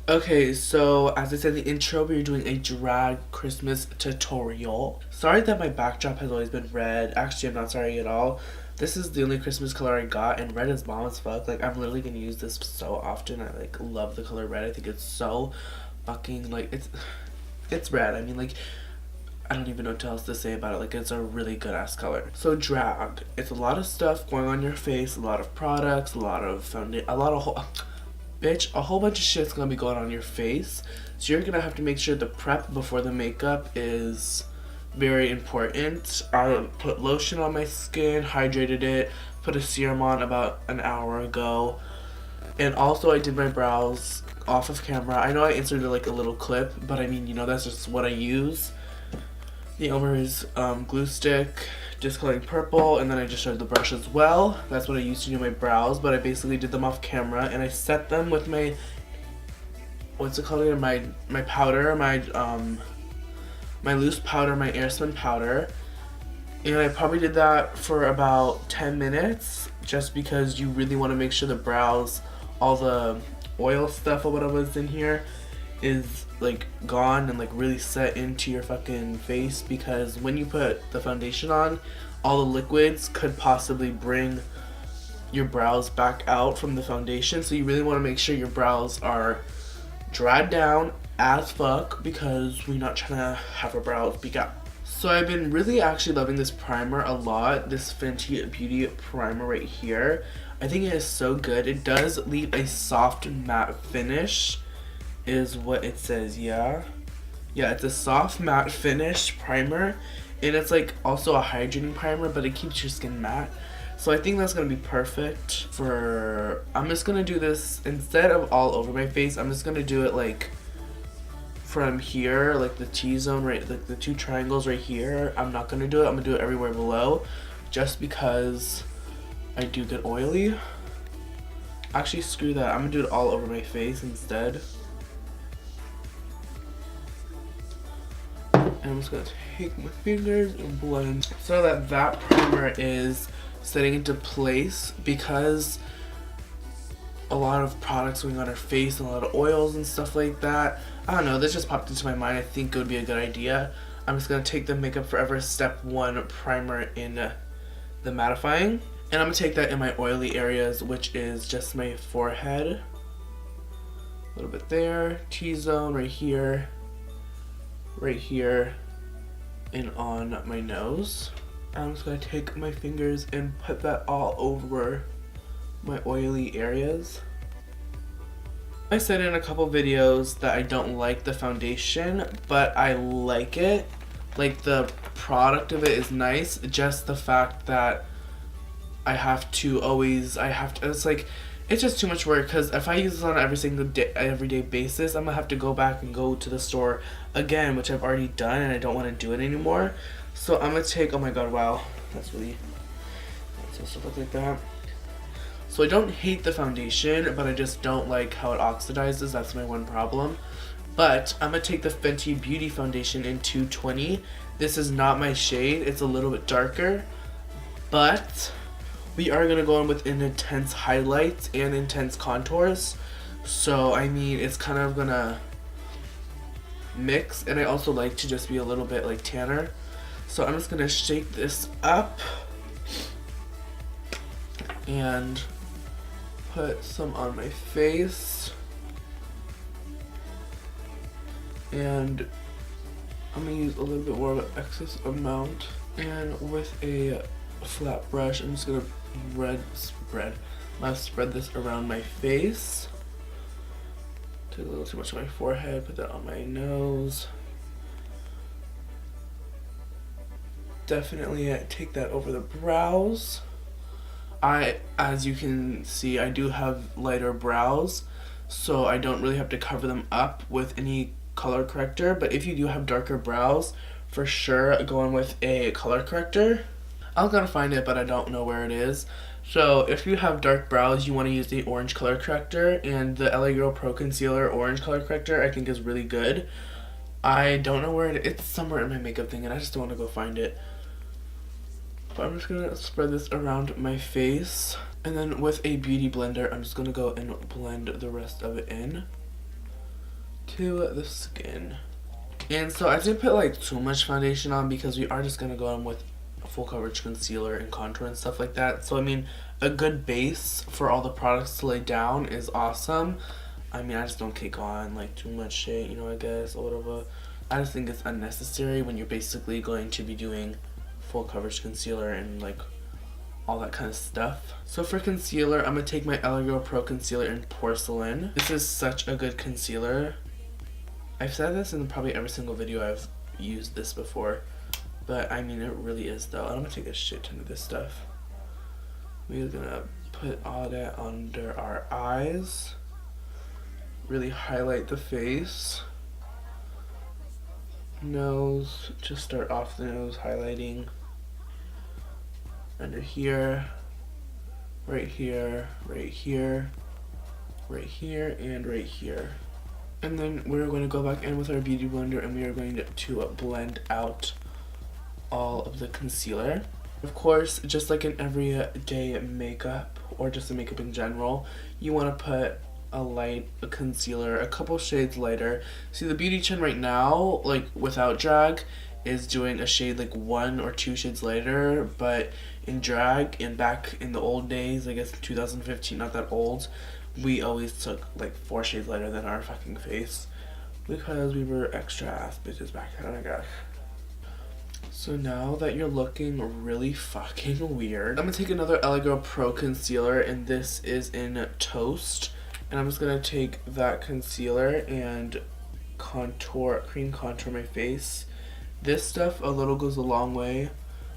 Okay, so as I said in the intro, we're doing a drag Christmas tutorial. Sorry that my backdrop has always been red. Actually, I'm not sorry at all. This is the only Christmas color I got, and red is bomb as fuck. Like, I'm literally gonna use this so often. I, like, love the color red. I think it's so fucking, like, it's red. I mean, like, I don't even know what else to say about it. Like, it's a really good ass color. So drag, it's a lot of stuff going on your face, a lot of products, a lot of foundation, bitch, a whole bunch of shit's gonna be going on your face. So you're gonna have to make sure the prep before the makeup is very important. I put lotion on my skin, hydrated it, put a serum on about an hour ago. And also I did my brows off of camera. I know I inserted like a little clip, but I mean, you know, that's just what I use. The Elmer's glue stick, discoloring purple, and then I just showed the brush as well. That's what I used to do my brows, but I basically did them off camera, and I set them with my, what's it called again? My powder, my loose powder, my airspun powder. And I probably did that for about 10 minutes, just because you really want to make sure the brows, all the oil stuff or whatever is in here, is like gone and like really set into your fucking face, because when you put the foundation on, all the liquids could possibly bring your brows back out from the foundation. So you really want to make sure your brows are dried down as fuck, because we're not trying to have our brows peek out. So I've been really actually loving this primer a lot, this Fenty Beauty primer right here. I think it is so good. It does leave a soft matte finish, is what it says. Yeah, it's a soft matte finish primer, and it's like also a hydrating primer, but it keeps your skin matte. So I think that's gonna be perfect for, I'm just gonna do this instead of all over my face. I'm just gonna do it like from here, like the T-zone, right, like the two triangles right here. I'm not gonna do it. I'm gonna do it everywhere below, just because I do get oily. Actually, screw that. I'm gonna do it all over my face instead. And I'm just gonna take my fingers and blend so that that primer is setting into place, because a lot of products going on our face and a lot of oils and stuff like that. I don't know, this just popped into my mind. I think it would be a good idea. I'm just gonna take the Makeup Forever Step 1 primer in the mattifying, and I'm gonna take that in my oily areas, which is just my forehead, a little bit there, T-zone right here, and on my nose. I'm just gonna take my fingers and put that all over my oily areas. I said in a couple videos that I don't like the foundation, but I like it. Like, the product of it is nice, just the fact that it's like, it's just too much work, because if I use this on everyday basis, I'm gonna have to go back and go to the store again, which I've already done, and I don't want to do it anymore. So I'm gonna take, oh my god, wow, that's supposed to look like that. So I don't hate the foundation, but I just don't like how it oxidizes. That's my one problem. But I'm gonna take the Fenty Beauty foundation in 220. This is not my shade, it's a little bit darker, but we are gonna go in with an intense highlights and intense contours. So I mean, it's kind of gonna mix, and I also like to just be a little bit like tanner. So I'm just gonna shake this up and put some on my face, and I'm gonna use a little bit more of an excess amount, and with a flat brush I'm just gonna spread this around my face. Took a little too much on my forehead, put that on my nose. Definitely take that over the brows. As you can see, I do have lighter brows, so I don't really have to cover them up with any color corrector. But if you do have darker brows, for sure go in with a color corrector. I'm gonna find it, but I don't know where it is. So if you have dark brows, you want to use the orange color corrector, and the LA Girl Pro Concealer orange color corrector I think is really good. I don't know where it's somewhere in my makeup thing, and I just don't want to go find it. But I'm just gonna spread this around my face, and then with a beauty blender I'm just gonna go and blend the rest of it in. to the skin. And so I didn't put like too much foundation on because we are just gonna go in with a full coverage concealer and contour and stuff like that. So I mean, a good base for all the products to lay down is awesome. I mean, I just don't take on like too much shit, you know, I guess, or whatever. I just think it's unnecessary when you're basically going to be doing full coverage concealer and like all that kind of stuff. So for concealer, I'm gonna take my Eyeshadow Pro Concealer in Porcelain. This is such a good concealer. I've said this in probably every single video I've used this before, but I mean, it really is though. I'm gonna take a shit ton of this stuff. We're gonna put all that under our eyes, really highlight the face, nose, just start off the nose highlighting, under here, right here, right here, right here, and right here. And then we're going to go back in with our beauty blender and we are going to blend out all of the concealer. Of course, just like in everyday makeup or just the makeup in general, you want to put a concealer a couple shades lighter. See, the beauty chin right now, like without drag, is doing a shade like 1 or 2 shades lighter, but in drag and back in the old days, I guess 2015, not that old, we always took like 4 shades lighter than our fucking face because we were extra ass bitches back then, I guess. So now that you're looking really fucking weird, I'm gonna take another Eyeshadow Pro Concealer, and this is in Toast. And I'm just gonna take that concealer and cream contour my face. This stuff a little goes a long way,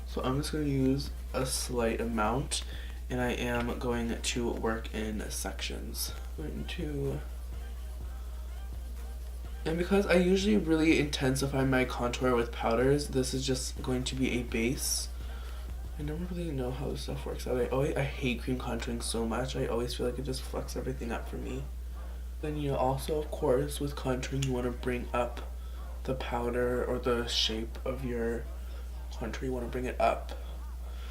so I'm just gonna use a slight amount, and I am going to work in sections. And because I usually really intensify my contour with powders, this is just going to be a base. I never really know how this stuff works out. I hate cream contouring so much. I always feel like it just fucks everything up for me. Then you also, of course, with contouring, you want to bring up the powder or the shape of your contour. You want to bring it up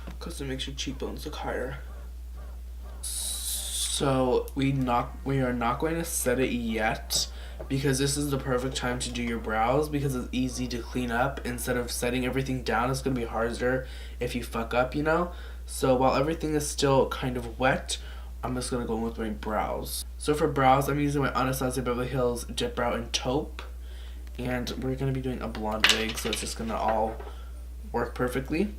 because it makes your cheekbones look higher. So we are not going to set it yet because this is the perfect time to do your brows because it's easy to clean up. Instead of setting everything down, it's going to be harder if you fuck up, you know? So while everything is still kind of wet, I'm just going to go in with my brows. So for brows, I'm using my Anastasia Beverly Hills Dip Brow in Taupe. And we're going to be doing a blonde wig, so it's just going to all work perfectly.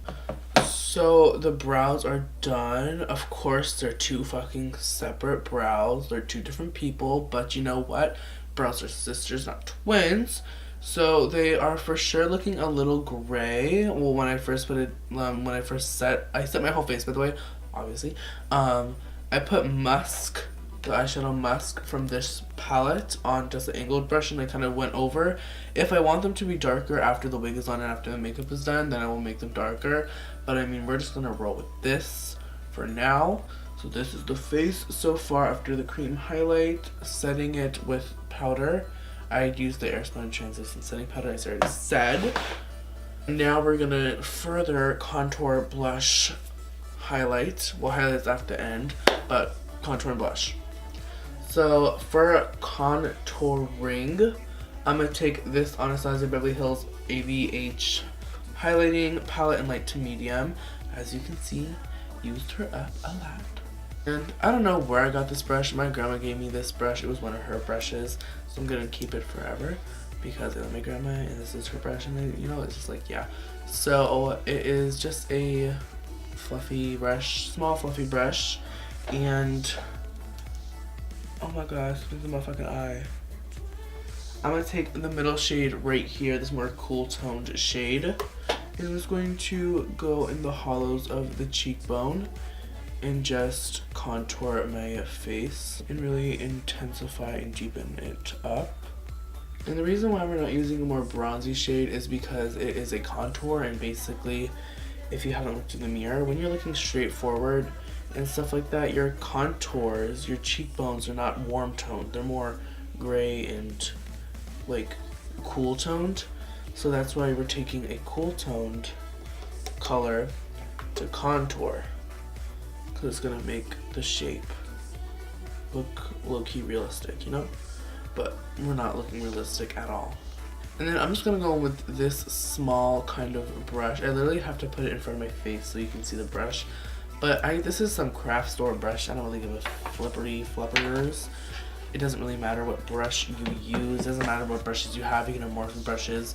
So the brows are done. Of course, they're 2 fucking separate brows. They're 2 different people, but you know what? Brows are sisters, not twins. So they are for sure looking a little gray. Well, when I first set my whole face, by the way, obviously. I put Musk, the eyeshadow Musk from this palette on just an angled brush, and I kind of went over. If I want them to be darker after the wig is on and after the makeup is done, then I will make them darker. But I mean, we're just gonna roll with this for now. So this is the face so far after the cream highlight, setting it with powder. I used the Airspun Translucent Setting Powder, as I already said. Now we're gonna further contour, blush, highlight. Well, highlight's at the end, but contour and blush. So for contouring, I'm gonna take this Anastasia Beverly Hills AVH highlighting palette in light to medium. As you can see, used her up a lot. And I don't know where I got this brush. My grandma gave me this brush. It was one of her brushes, so I'm gonna keep it forever because I love my grandma and this is her brush, and you know, it's just like, yeah. So it is just a fluffy brush, small fluffy brush, and oh my gosh, look at my fucking eye. I'm gonna take the middle shade right here, this more cool toned shade, and I'm just going to go in the hollows of the cheekbone and just contour my face and really intensify and deepen it up. And the reason why we're not using a more bronzy shade is because it is a contour, and basically, if you haven't looked in the mirror, when you're looking straight forward and stuff like that, your contours, your cheekbones are not warm toned, they're more gray and like cool toned. So that's why we're taking a cool toned color to contour, because it's gonna make the shape look low-key realistic, you know? but we're not looking realistic at all. And then I'm just gonna go with this small kind of brush. I literally have to put it in front of my face so you can see the brush. But this is some craft store brush. I don't really give a flippers. It doesn't really matter what brush you use. It doesn't matter what brushes you have. You can have more brushes.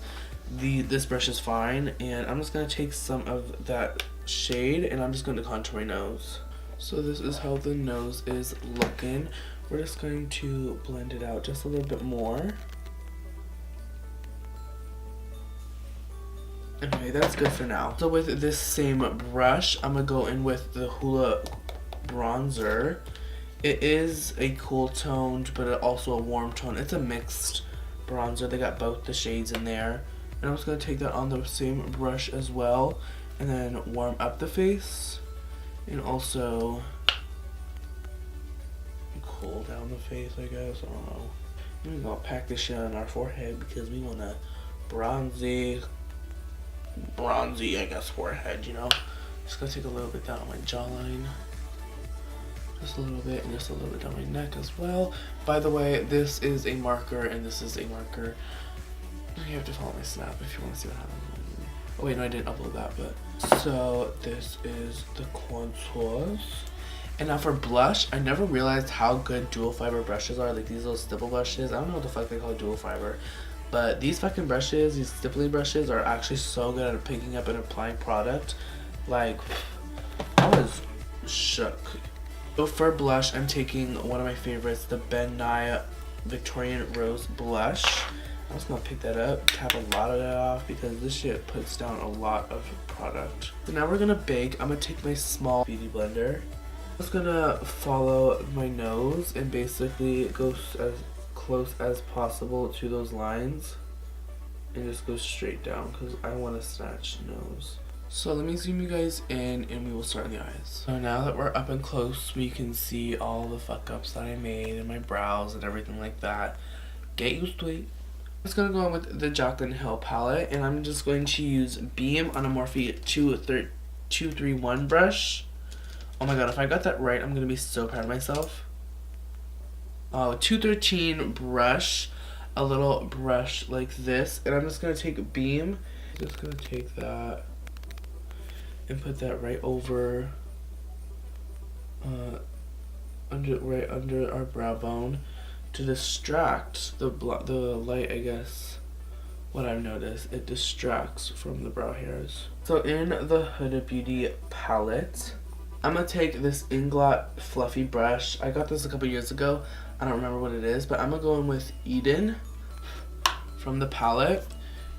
This brush is fine. And I'm just gonna take some of that shade and I'm just going to contour my nose. So this is how the nose is looking. We're just going to blend it out just a little bit more. Okay, that's good for now. So with this same brush, I'm gonna go in with the Hoola bronzer. It is a cool toned, but also a warm tone. It's a mixed bronzer. They got both the shades in there. And I'm just gonna take that on the same brush as well, and then warm up the face, and also cool down the face, I guess. I don't know. We're gonna pack this shit on our forehead because we want a bronzy, I guess, forehead, you know? Just gonna take a little bit down on my jawline. Just a little bit, and just a little bit down my neck as well. By the way, this is a marker, and this is a marker. You have to follow my snap if you want to see what happens. Oh wait, no, I didn't upload that, but. So, this is the contours. And now for blush, I never realized how good dual fiber brushes are. Like these little stipple brushes. I don't know what the fuck they call dual fiber. But these fucking brushes, these stipply brushes, are actually so good at picking up and applying product. Like, I was shook. So for blush, I'm taking one of my favorites, the Ben Nye Victorian Rose Blush. I'm just gonna pick that up, tap a lot of that off because this shit puts down a lot of product. So now we're gonna bake. I'm gonna take my small beauty blender. I'm just gonna follow my nose and basically go as close as possible to those lines and just go straight down because I want a snatched nose. So let me zoom you guys in and we will start on the eyes. So now that we're up and close, we can see all the fuck ups that I made and my brows and everything like that. Get used to it. I'm just gonna go in with the Jaclyn Hill palette and I'm just going to use Beam on a Morphe 231 brush. Oh my god, if I got that right, I'm gonna be so proud of myself. 213 brush, a little brush like this, and I'm just gonna take Beam. Just gonna take that and put that right over, right under our brow bone to distract the light. I guess what I've noticed, it distracts from the brow hairs. So in the Huda Beauty palette, I'm gonna take this Inglot fluffy brush. I got this a couple years ago. I don't remember what it is, but I'm gonna go in with Eden from the palette,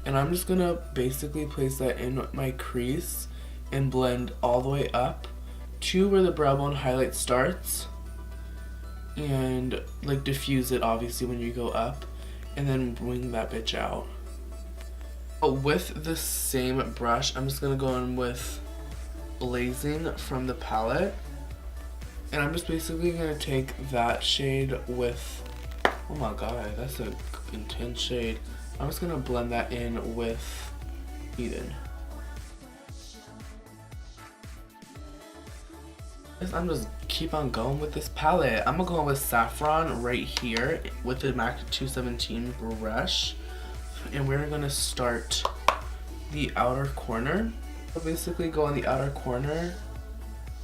and I'm just gonna basically place that in my crease and blend all the way up to where the brow bone highlight starts, and like diffuse it obviously when you go up, and then bring that bitch out. But with the same brush, I'm just gonna go in with Blazing from the palette, and I'm just basically gonna take that shade with, oh my god, that's an intense shade. I'm just gonna blend that in with Eden. I'm just keep on going with this palette. I'm gonna go in with Saffron right here with the MAC 217 brush, and we're gonna start the outer corner. So basically go on the outer corner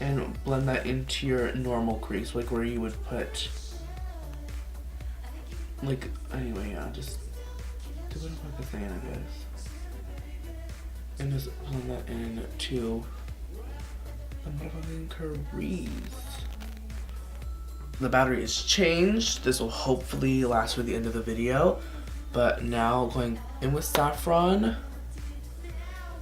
and blend that into your normal crease, like where you would put, like, anyway, yeah, just do what I'm saying, I guess. And just blend that into the motherfucking crease. The battery is changed. This will hopefully last for the end of the video. But now going in with Saffron,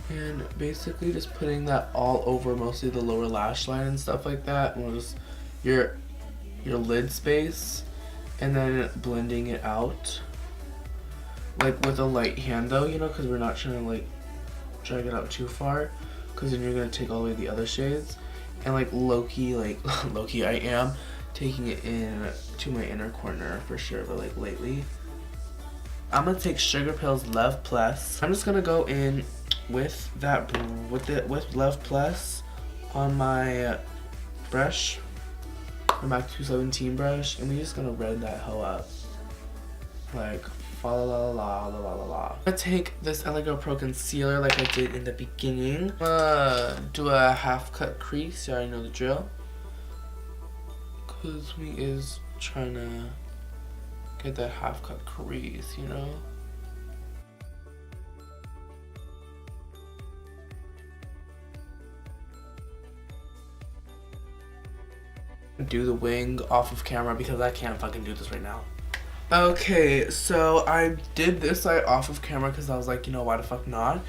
and basically just putting that all over mostly the lower lash line and stuff like that, and we'll just your lid space, and then blending it out like with a light hand though, you know, because we're not trying to like drag it out too far, because then you're gonna take all the way the other shades, and like low-key I am taking it in to my inner corner for sure, but like lately I'm gonna take Sugar Pills Love Plus. I'm just gonna go in with that with Love Plus on my brush, my MAC 217 brush, and we're just gonna red that hoe up. Like, fa la la la la la la la. I'm gonna take this LA Girl Pro concealer like I did in the beginning. Do a half cut crease. You already know the drill. Cause me is trying to get that half cut crease, you know? Do the wing off of camera because I can't fucking do this right now. Okay, so I did this side off of camera because I was like, you know, why the fuck not?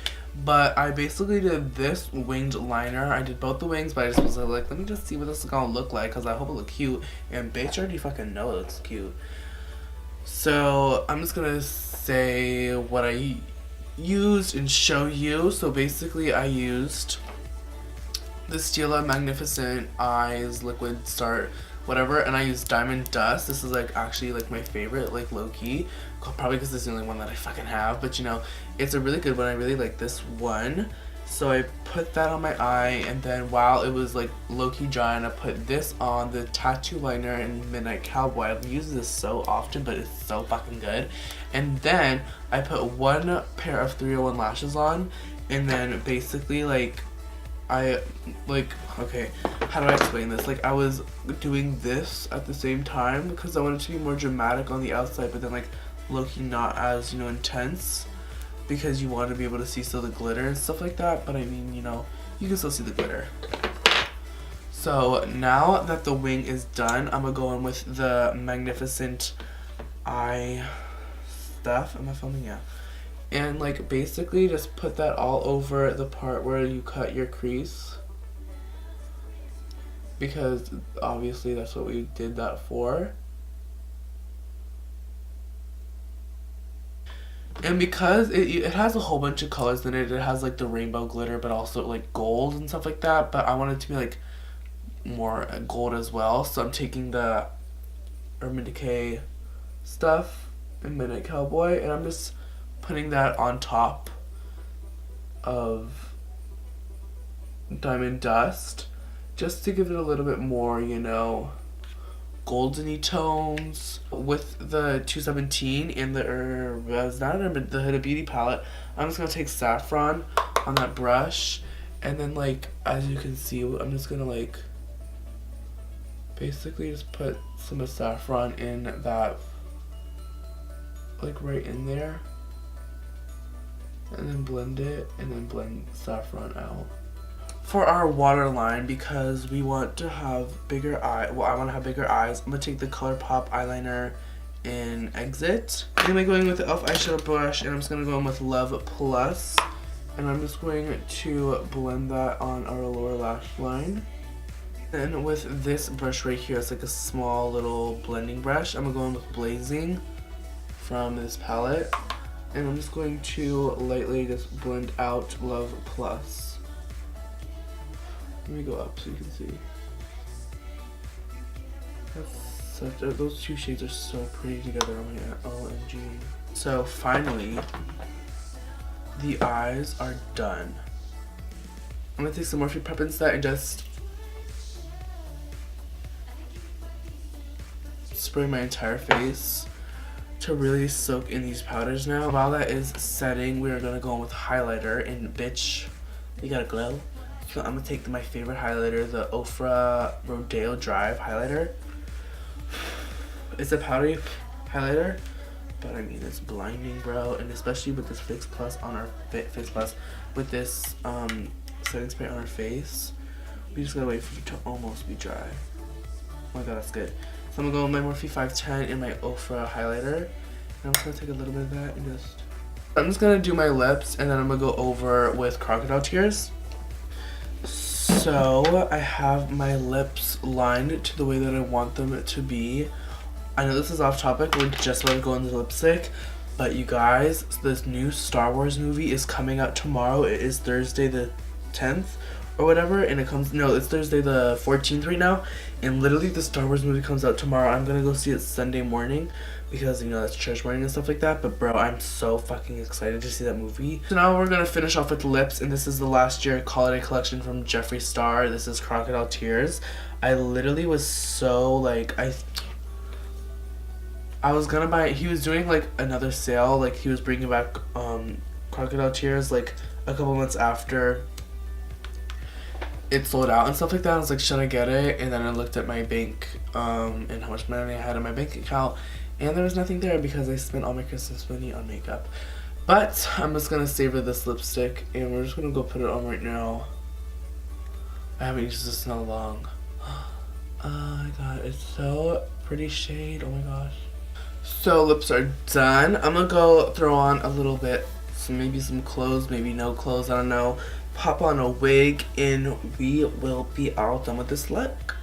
But I basically did this winged liner. I did both the wings, but I just was like, let me just see what this is gonna look like because I hope it look cute. And bitch, I already fucking know it looks cute. So I'm just gonna say what I used and show you. So basically I used the Stila Magnificent Eyes Liquid Start whatever, and I used Diamond Dust. This is like actually like my favorite, like low-key, probably because this is the only one that I fucking have, but you know, it's a really good one. I really like this one. So I put that on my eye, and then while it was like low-key drying, I put this on the tattoo liner in Midnight Cowboy. I've used this so often, but it's so fucking good. And then I put one pair of 301 lashes on, and then basically like okay, how do I explain this? Like, I was doing this at the same time because I wanted to be more dramatic on the outside, but then like low-key not as, you know, intense, because you want to be able to see still the glitter and stuff like that. But I mean, you know, you can still see the glitter. So now that the wing is done, I'm gonna go in with the Magnificent Eye stuff. Am I filming? Yeah. And like basically just put that all over the part where you cut your crease, because obviously that's what we did that for. And because it has a whole bunch of colors in it, it has like the rainbow glitter but also like gold and stuff like that, but I want it to be like more gold as well. So I'm taking the Urban Decay stuff in Midnight Cowboy, and I'm just putting that on top of Diamond Dust just to give it a little bit more, you know, goldeny tones. With the 217 and the the Huda Beauty palette, I'm just gonna take saffron on that brush, and then like as you can see, I'm just gonna like basically just put some of saffron in that, like right in there, and then blend it, and then blend saffron out. For our waterline, because we want to have bigger eye, well, I want to have bigger eyes, I'm going to take the ColourPop eyeliner in Exit. I'm going to be going with the e.l.f. eyeshadow brush, and I'm just going to go in with Love Plus, and I'm just going to blend that on our lower lash line. Then with this brush right here, it's like a small little blending brush, I'm going to go in with Blazing from this palette. And I'm just going to lightly just blend out Love Plus. Let me go up so you can see. Those two shades are so pretty together. Oh my god, OMG. So finally, the eyes are done. I'm gonna take some Morphe Prep Insta and just spray my entire face to really soak in these powders now. While that is setting, we are gonna go in with highlighter, and bitch, you gotta glow. So I'm gonna take my favorite highlighter, the Ofra Rodeo Drive highlighter. It's a powdery highlighter, but I mean it's blinding, bro, and especially with this Fix Plus on our Fix Plus, with this setting spray on our face, we just gotta wait for it to almost be dry. Oh my god, that's good. So I'm gonna go with my Morphe 510 and my Ofra highlighter, and I'm just gonna take a little bit of that and just. I'm just gonna do my lips, and then I'm gonna go over with Crocodile Tears. So I have my lips lined to the way that I want them to be. I know this is off topic, we're just about to go into lipstick, but you guys, this new Star Wars movie is coming out tomorrow. It is Thursday the 10th or whatever, and it's Thursday the 14th right now, and literally the Star Wars movie comes out tomorrow. I'm gonna go see it Sunday morning because, you know, that's church morning and stuff like that, but bro, I'm so fucking excited to see that movie. So now we're gonna finish off with lips, and this is the last year holiday collection from Jeffree Star. This is Crocodile Tears. I literally was so like, I was gonna buy, he was doing like another sale, like he was bringing back crocodile tears like a couple months after it sold out and stuff like that. I was like, should I get it? And then I looked at my bank and how much money I had in my bank account, and there was nothing there because I spent all my Christmas money on makeup. But I'm just gonna savor this lipstick and we're just gonna go put it on right now. I haven't used this in so long. Oh my god, it's so pretty shade. Oh my gosh. So lips are done. I'm gonna go throw on a little bit, maybe some clothes, maybe no clothes, I don't know. Pop on a wig and we will be all done with this look.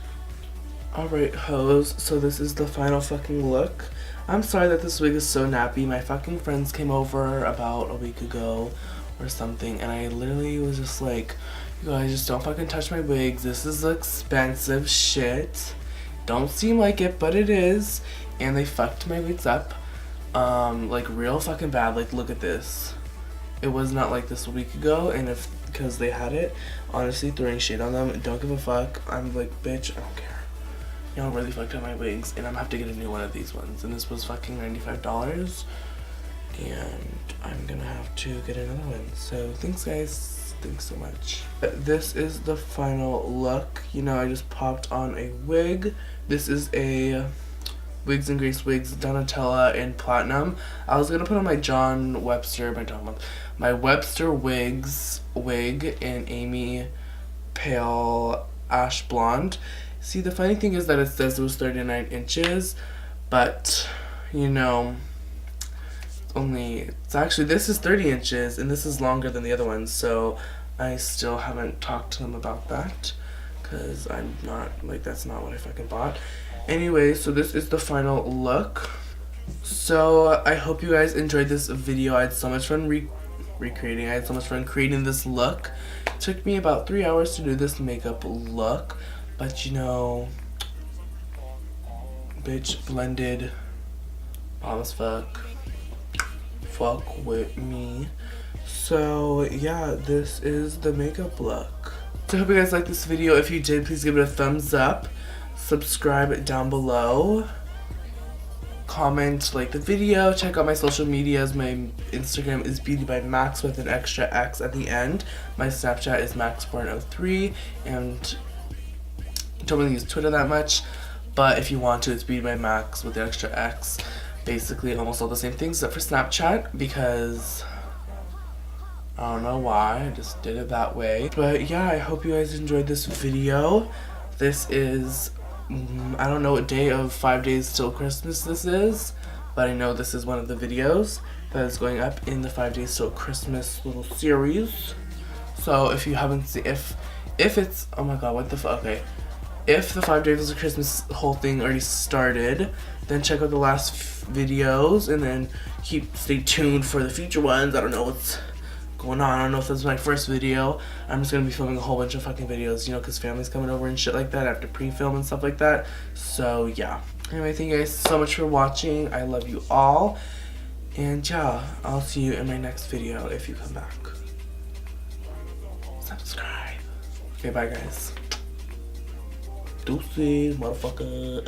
Alright hoes, so this is the final fucking look. I'm sorry that this wig is so nappy. My fucking friends came over about a week ago or something and I literally was just like, you guys just don't fucking touch my wigs. This is expensive shit. Don't seem like it, but it is. And they fucked my wigs up. Like real fucking bad. Like look at this. It was not like this a week ago, and if because they had it, honestly throwing shade on them, don't give a fuck. I'm like, bitch, I don't care. Y'all really fucked up my wigs, and I'm gonna have to get a new one of these ones. And this was fucking $95. And I'm gonna have to get another one. So thanks guys. Thanks so much. This is the final look. You know, I just popped on a wig. This is a Wigs and Grace Wigs Donatella in Platinum. I was gonna put on my my Webster Wigs wig in Amy Pale Ash Blonde. See, the funny thing is that it says it was 39 inches, but you know, it's actually, this is 30 inches and this is longer than the other ones, so I still haven't talked to them about that because I'm not, like, that's not what I fucking bought. Anyway, so this is the final look. So I hope you guys enjoyed this video. I had so much fun recreating. I had so much fun creating this look. It took me about 3 hours to do this makeup look, but you know, bitch blended bomb as fuck. Fuck with me. So yeah, this is the makeup look. So I hope you guys liked this video. If you did, please give it a thumbs up. Subscribe down below. Comment, like the video. Check out my social medias. My Instagram is Beauty by Max with an extra X at the end. My Snapchat is Max403, and I don't really use Twitter that much, but if you want to, it's Beauty by Max with the extra X. Basically almost all the same things except for Snapchat, because I don't know why, I just did it that way. But yeah, I hope you guys enjoyed this video. This is, I don't know what day of 5 days till Christmas this is, but I know this is one of the videos that is going up in the 5 days till Christmas little series. So if you haven't seen, if it's, oh my god, what the fuck, okay. If the 5 days of Christmas whole thing already started, then check out the last videos and then stay tuned for the future ones. I don't know what's going on. I don't know if this is my first video. I'm just gonna be filming a whole bunch of fucking videos, you know, because family's coming over and shit like that. I have to pre-film and stuff like that. So yeah. Anyway, thank you guys so much for watching. I love you all. And yeah, I'll see you in my next video if you come back. Subscribe. Okay, bye guys. Deuces, motherfucker.